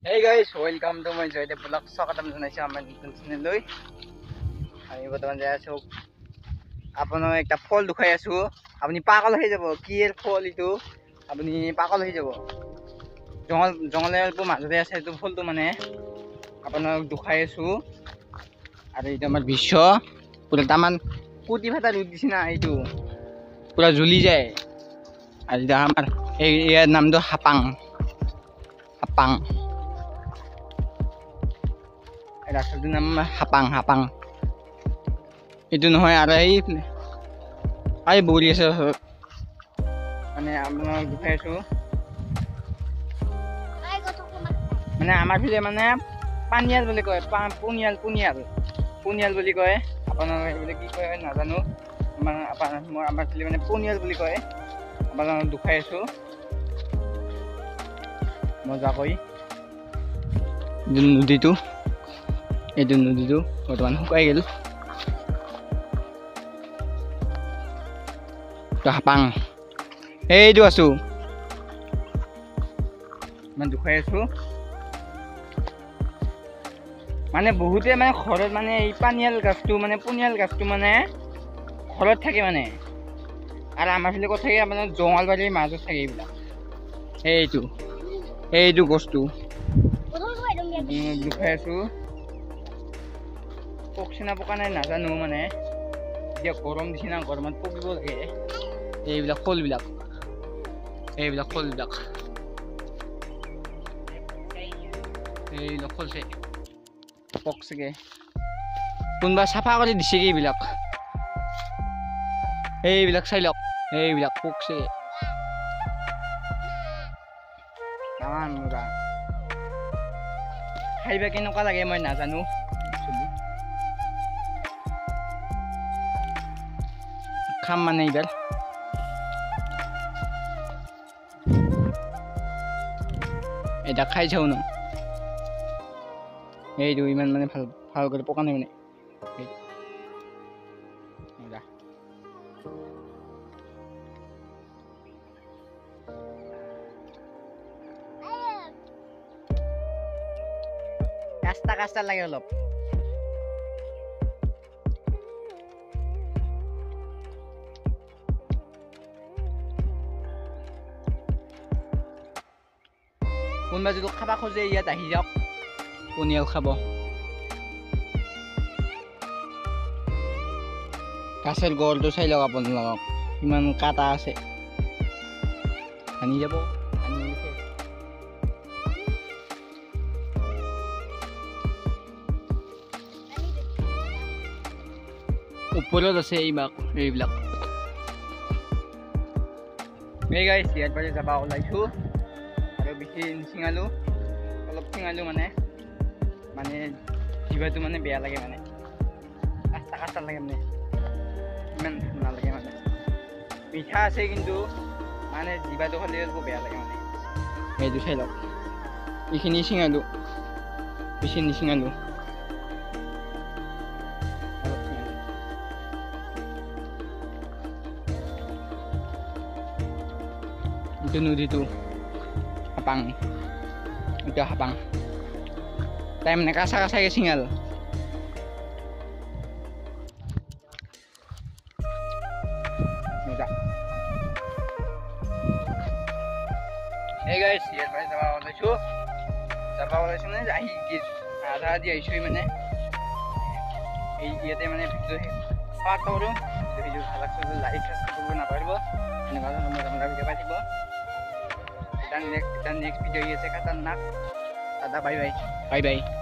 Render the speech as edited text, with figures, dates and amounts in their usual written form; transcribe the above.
Hey guys, welcome to my Joyde Vlog. Sakatam na siya man dito siniloy. Ami বৰ্তমান যাই আছো আপোনাক একটা ফল দেখাই আছো আপুনি পাগল হৈ যাব কি এর ফল ইটো আপুনি পাগল হৈ যাব জঙ্গলের মাজতে আছে এটো ফলটো মানে আপোনাক দেখাই আছো আৰু এটা আমাৰ বিশ্ব পুৰা তামান কোটি ভাতা ৰূপ দিছে না এইটো পুৰা জ্বলি যায় আৰু এটা আমাৰ ইয়াৰ নামটো হাপাং ৰাস্তাৰ নাম হাপাং itu নহয় আৰু এই বলি আছে মানে আপোনাক দেখাই আছো মানে আমাৰ ফিলে মানে পানিয়াল বুলি কয় পুনিয়াল বুলি কয় আপোনাক এইবিলাক কি কয় নাজানো মানে আমাৰ ফিলে মানে পুনিয়াল বুলি কয় আপোনাক দেখাই আছো মজাকৈ নদীটো এইটো নদীটো বৰ্তমান শুকাই গেল হাপাং এইটো আছো মানে দেখাই আছো মানে বহুতে মানে ঘৰত মানে এই পুনিয়াল গাছটো মানে ঘৰত থাকে মানে আৰু আমাৰ ফালে কথা থাকে মানে জঙালবাৰীৰ মাজত থাকে এইবিলাক এইটো গছটো দেখাই আছো পকচিনা পকা নাই নাজানো মানে এতিয়া গৰম দিছে না গৰমত পকিব লাগে এইবিলাক ফলবিলাক ফলছে পকছেগে কোনোবা চাফা কৰি দিছে কি এইবিলাক চাই লওক এইবিলাক পকছেগে তামান মজা খাইবা কেনেকুৱা লাগে মই নাজানো খাম মানে এইবাৰ এটা খাই চাও ন এইটো ইমান মানে ভাল করে পকা নাই মানে কাস্তা লাগে অলপ কোনবা যদি খাবা খোজে ইয়াত আহি যাওক পুনিয়াল খাব গাছের গড়টো চাই লওক আপোনালোকক ইমান কাটা আছে আনি যাব ওপৰত আছে এইবিলাক এই গাইছ ইয়াত বাৰে যাবা ওলাইছো আৰু বেছি নিচিঙালো অলপ চিঙালো মানে জিভাটো মানে বেয়া লাগে মানে কাঁচা লাগে মানে ইমান নালাগে মানে মিঠা আছে কিন্তু মানে জিভাটো খালি অলপ বেয়া লাগে মানে এইটো চাই লওক এইখিনি চিঙালো বেছি নিচিঙালো itu nudi tuh Hapang udah Hapang time mereka saya singal udah hey guys ya balik sama oleh nih ahi ada dia isu mana iya teh mana video part tahu video halak sudah like subscribe na parbo ini kalau nomor video patibo dan next video ये से खतरनाक दादा bye bye